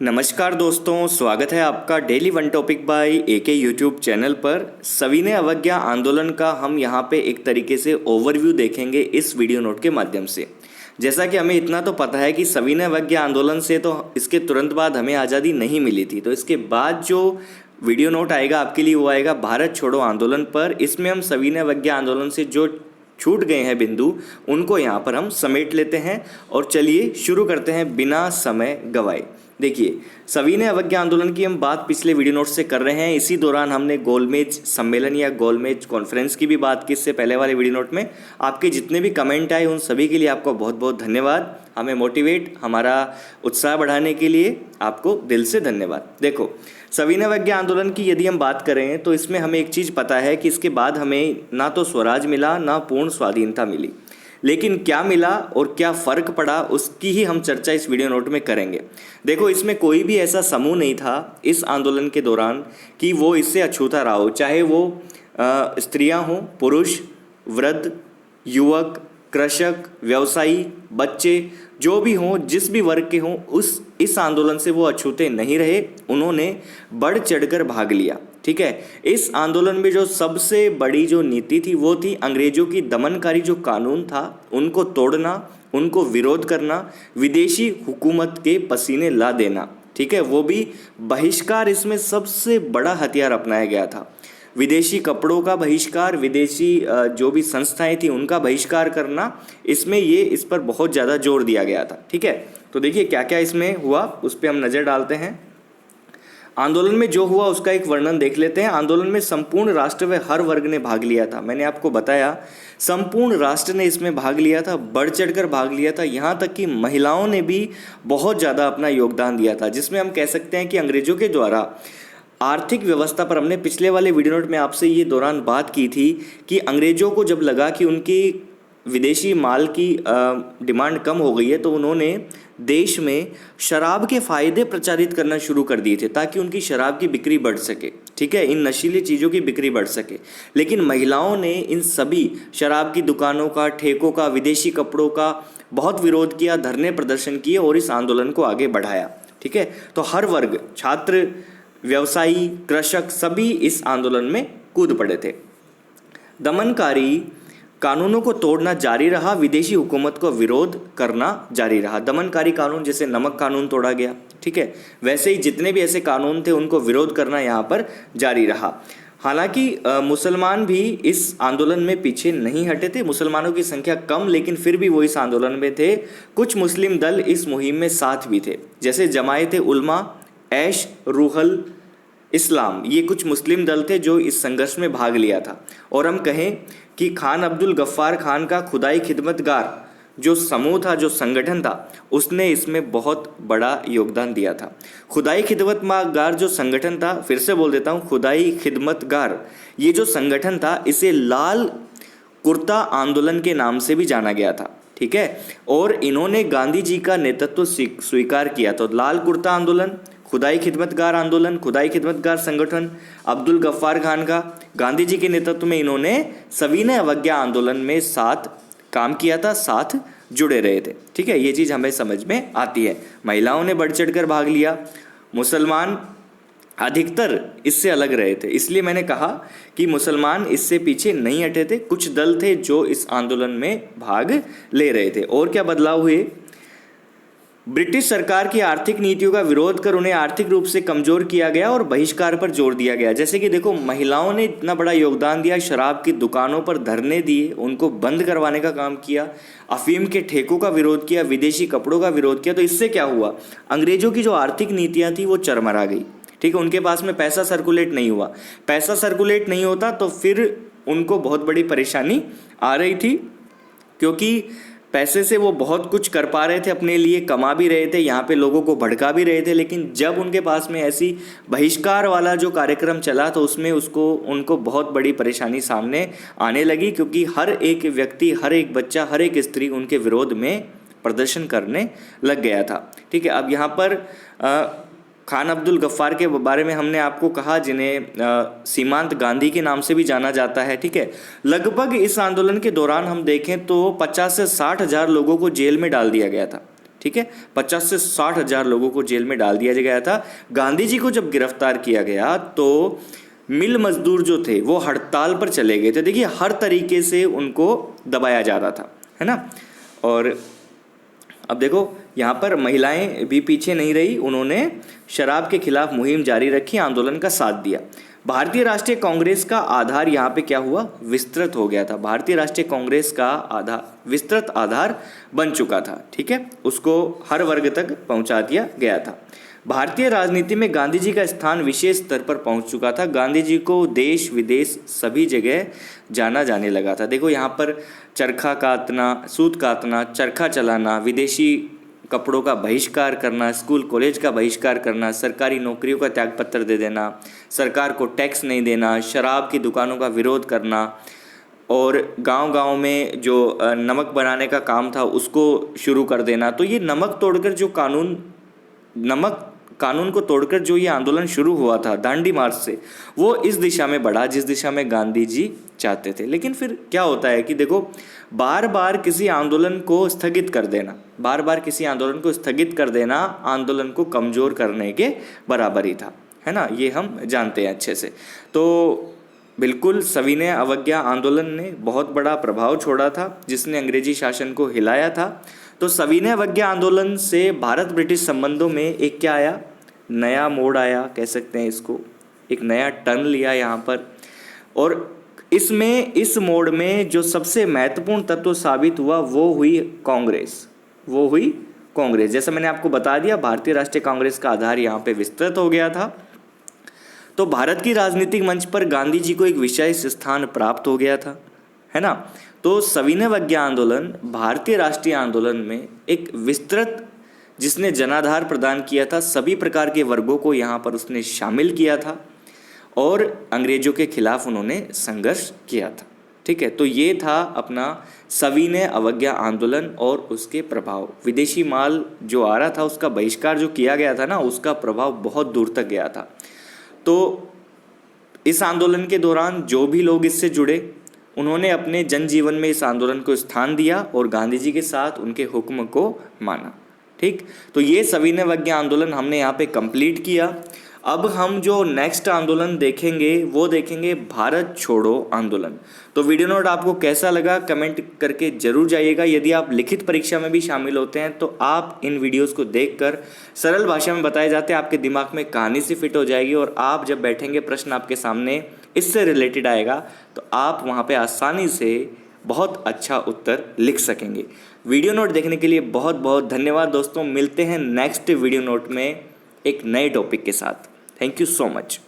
नमस्कार दोस्तों, स्वागत है आपका daily one topic by AK YouTube channel पर। सविनय अवज्ञा आंदोलन का हम यहाँ पे एक तरीके से ओवरव्यू देखेंगे इस वीडियो नोट के माध्यम से। जैसा कि हमें इतना तो पता है कि सविनय अवज्ञा आंदोलन से तो इसके तुरंत बाद हमें आज़ादी नहीं मिली थी, तो इसके बाद जो वीडियो नोट आएगा आपके लिए वो आएगा भारत छोड़ो आंदोलन पर। इसमें हम सविनय अवज्ञा आंदोलन से जो छूट गए हैं बिंदु उनको यहाँ पर हम समेट लेते हैं और चलिए शुरू करते हैं बिना समय गवाए। देखिए, सविनय अवज्ञा आंदोलन की हम बात पिछले वीडियो नोट से कर रहे हैं। इसी दौरान हमने गोलमेज सम्मेलन या गोलमेज कॉन्फ्रेंस की भी बात की इससे पहले वाले वीडियो नोट में। आपके जितने भी कमेंट आए उन सभी के लिए आपको बहुत बहुत धन्यवाद। हमें मोटिवेट, हमारा उत्साह बढ़ाने के लिए आपको दिल से धन्यवाद। देखो, सविनय अवज्ञा आंदोलन की यदि हम बात करें तो इसमें हमें एक चीज़ पता है कि इसके बाद हमें ना तो स्वराज मिला ना पूर्ण स्वाधीनता मिली, लेकिन क्या मिला और क्या फ़र्क पड़ा उसकी ही हम चर्चा इस वीडियो नोट में करेंगे। देखो, इसमें कोई भी ऐसा समूह नहीं था इस आंदोलन के दौरान कि वो इससे अछूता रहा हो, चाहे वो स्त्रियां हों, पुरुष, वृद्ध, युवक, कृषक, व्यवसायी, बच्चे, जो भी हों, जिस भी वर्ग के हों, इस आंदोलन से वो अछूते नहीं रहे। उन्होंने बढ़ चढ़कर भाग लिया। ठीक है, इस आंदोलन में जो सबसे बड़ी जो नीति थी वो थी अंग्रेजों की दमनकारी जो कानून था उनको तोड़ना, उनको विरोध करना, विदेशी हुकूमत के पसीने ला देना। ठीक है, वो भी बहिष्कार इसमें सबसे बड़ा हथियार अपनाया गया था। विदेशी कपड़ों का बहिष्कार, विदेशी जो भी संस्थाएं थी उनका बहिष्कार करना, इसमें इस पर बहुत ज़्यादा जोर दिया गया था। ठीक है, तो देखिए क्या क्या इसमें हुआ उस पर हम नज़र डालते हैं। आंदोलन में जो हुआ उसका एक वर्णन देख लेते हैं। आंदोलन में संपूर्ण राष्ट्र व हर वर्ग ने भाग लिया था। मैंने आपको बताया संपूर्ण राष्ट्र ने इसमें भाग लिया था, बढ़ चढ़कर भाग लिया था। यहाँ तक कि महिलाओं ने भी बहुत ज़्यादा अपना योगदान दिया था, जिसमें हम कह सकते हैं कि अंग्रेजों के द्वारा आर्थिक व्यवस्था पर, हमने पिछले वाले वीडियो नोट में आपसे ये दौरान बात की थी कि अंग्रेजों को जब लगा कि उनकी विदेशी माल की डिमांड कम हो गई है तो उन्होंने देश में शराब के फ़ायदे प्रचारित करना शुरू कर दिए थे ताकि उनकी शराब की बिक्री बढ़ सके। ठीक है, इन नशीली चीज़ों की बिक्री बढ़ सके। लेकिन महिलाओं ने इन सभी शराब की दुकानों का, ठेकों का, विदेशी कपड़ों का बहुत विरोध किया, धरने प्रदर्शन किए और इस आंदोलन को आगे बढ़ाया। ठीक है, तो हर वर्ग, छात्र, व्यवसायी, कृषक, सभी इस आंदोलन में कूद पड़े थे। दमनकारी कानूनों को तोड़ना जारी रहा, विदेशी हुकूमत को विरोध करना जारी रहा। दमनकारी कानून, जैसे नमक कानून तोड़ा गया, ठीक है, वैसे ही जितने भी ऐसे कानून थे उनको विरोध करना यहाँ पर जारी रहा। हालांकि मुसलमान भी इस आंदोलन में पीछे नहीं हटे थे। मुसलमानों की संख्या कम, लेकिन फिर भी वो इस आंदोलन में थे। कुछ मुस्लिम दल इस मुहिम में साथ भी थे, जैसे जमायत उलमा, ऐश रूहल इस्लाम, ये कुछ मुस्लिम दल थे जो इस संघर्ष में भाग लिया था। और हम कहें कि खान अब्दुल गफ्फार खान का खुदाई खिदमतगार जो समूह था, जो संगठन था, उसने इसमें बहुत बड़ा योगदान दिया था। खुदाई खिदमतगार जो संगठन था, फिर से बोल देता हूँ, खुदाई खिदमतगार ये जो संगठन था, इसे लाल कुर्ता आंदोलन के नाम से भी जाना गया था। ठीक है, और इन्होंने गांधी जी का नेतृत्व स्वीकार किया। तो लाल कुर्ता आंदोलन, खुदाई खिदमतगार आंदोलन, खुदाई खिदमतगार संगठन अब्दुल गफ्फार खान का, गांधी जी के नेतृत्व में इन्होंने सविनय अवज्ञा आंदोलन में साथ काम किया था, साथ जुड़े रहे थे। ठीक है, ये चीज़ हमें समझ में आती है। महिलाओं ने बढ़ चढ़कर भाग लिया, मुसलमान अधिकतर इससे अलग रहे थे। इसलिए मैंने कहा कि मुसलमान इससे पीछे नहीं हटे थे। कुछ दल थे जो इस आंदोलन में भाग ले रहे थे। और क्या बदलाव हुए? ब्रिटिश सरकार की आर्थिक नीतियों का विरोध कर उन्हें आर्थिक रूप से कमज़ोर किया गया और बहिष्कार पर जोर दिया गया। जैसे कि देखो, महिलाओं ने इतना बड़ा योगदान दिया, शराब की दुकानों पर धरने दिए, उनको बंद करवाने का काम किया, अफीम के ठेकों का विरोध किया, विदेशी कपड़ों का विरोध किया। तो इससे क्या हुआ? अंग्रेजों की जो आर्थिक नीतियाँ थी वो चरमरा गई। ठीक है, उनके पास में पैसा सर्कुलेट नहीं हुआ। पैसा सर्कुलेट नहीं होता तो फिर उनको बहुत बड़ी परेशानी आ रही थी, क्योंकि पैसे से वो बहुत कुछ कर पा रहे थे, अपने लिए कमा भी रहे थे, यहाँ पे लोगों को भड़का भी रहे थे। लेकिन जब उनके पास में ऐसी बहिष्कार वाला जो कार्यक्रम चला तो उसमें उनको बहुत बड़ी परेशानी सामने आने लगी, क्योंकि हर एक व्यक्ति, हर एक बच्चा, हर एक स्त्री उनके विरोध में प्रदर्शन करने लग गया था। ठीक है, अब यहाँ पर खान अब्दुल गफ्फार के बारे में हमने आपको कहा, जिन्हें सीमांत गांधी के नाम से भी जाना जाता है। ठीक है, लगभग इस आंदोलन के दौरान हम देखें तो 50 से 60 हज़ार लोगों को जेल में डाल दिया गया था। ठीक है, 50 से 60 हजार लोगों को जेल में डाल दिया गया था। गांधी जी को जब गिरफ्तार किया गया तो मिल मजदूर जो थे वो हड़ताल पर चले गए थे। देखिए हर तरीके से उनको दबाया जा रहा था, है ना। और अब देखो यहाँ पर महिलाएं भी पीछे नहीं रही, उन्होंने शराब के खिलाफ मुहिम जारी रखी, आंदोलन का साथ दिया। भारतीय राष्ट्रीय कांग्रेस का आधार यहाँ पे क्या हुआ, विस्तृत हो गया था। भारतीय राष्ट्रीय कांग्रेस का आधार विस्तृत आधार बन चुका था, ठीक है, उसको हर वर्ग तक पहुंचा दिया गया था। भारतीय राजनीति में गांधी जी का स्थान विशेष स्तर पर पहुंच चुका था। गांधी जी को देश विदेश सभी जगह जाना जाने लगा था। देखो यहाँ पर चरखा कातना, सूत कातना, चरखा चलाना, विदेशी कपड़ों का बहिष्कार करना, स्कूल कॉलेज का बहिष्कार करना, सरकारी नौकरियों का त्यागपत्र दे देना, सरकार को टैक्स नहीं देना, शराब की दुकानों का विरोध करना और गांव-गांव में जो नमक बनाने का काम था उसको शुरू कर देना। तो ये नमक कानून को तोड़कर जो ये आंदोलन शुरू हुआ था दांडी मार्च से, वो इस दिशा में बढ़ा जिस दिशा में गांधी जी चाहते थे। लेकिन फिर क्या होता है कि देखो बार बार किसी आंदोलन को स्थगित कर देना आंदोलन को कमज़ोर करने के बराबर ही था, है ना, ये हम जानते हैं अच्छे से। तो बिल्कुल सविनय अवज्ञा आंदोलन ने बहुत बड़ा प्रभाव छोड़ा था जिसने अंग्रेजी शासन को हिलाया था। तो सविनय अवज्ञा आंदोलन से भारत ब्रिटिश संबंधों में एक क्या आया, नया मोड़ आया, कह सकते हैं इसको, एक नया टर्न लिया यहाँ पर। और इस मोड़ में जो सबसे महत्वपूर्ण तत्व साबित हुआ वो हुई कांग्रेस। जैसा मैंने आपको बता दिया भारतीय राष्ट्रीय कांग्रेस का आधार यहाँ पे विस्तृत हो गया था। तो भारत की राजनीतिक मंच पर गांधी जी को एक विशेष स्थान प्राप्त हो गया था, है ना। तो सविनय अवज्ञा आंदोलन भारतीय राष्ट्रीय आंदोलन में एक विस्तृत, जिसने जनाधार प्रदान किया था, सभी प्रकार के वर्गों को यहाँ पर उसने शामिल किया था और अंग्रेजों के खिलाफ उन्होंने संघर्ष किया था, ठीक है। तो ये था अपना सविनय अवज्ञा आंदोलन और उसके प्रभाव। विदेशी माल जो आ रहा था उसका बहिष्कार जो किया गया था ना, उसका प्रभाव बहुत दूर तक गया था। तो इस आंदोलन के दौरान जो भी लोग इससे जुड़े उन्होंने अपने जनजीवन में इस आंदोलन को स्थान दिया और गांधी जी के साथ उनके हुक्म को माना, ठीक। तो ये सविनय अवज्ञा आंदोलन हमने यहाँ पे कंप्लीट किया। अब हम जो नेक्स्ट आंदोलन देखेंगे वो देखेंगे भारत छोड़ो आंदोलन। तो वीडियो नोट आपको कैसा लगा कमेंट करके जरूर जाइएगा। यदि आप लिखित परीक्षा में भी शामिल होते हैं तो आप इन वीडियोस को देखकर सरल भाषा में बताए जाते हैं, आपके दिमाग में कहानी सी फिट हो जाएगी और आप जब बैठेंगे प्रश्न आपके सामने इससे रिलेटेड आएगा तो आप वहाँ पे आसानी से बहुत अच्छा उत्तर लिख सकेंगे। वीडियो नोट देखने के लिए बहुत बहुत धन्यवाद दोस्तों। मिलते हैं नेक्स्ट वीडियो नोट में एक नए टॉपिक के साथ। Thank you so much.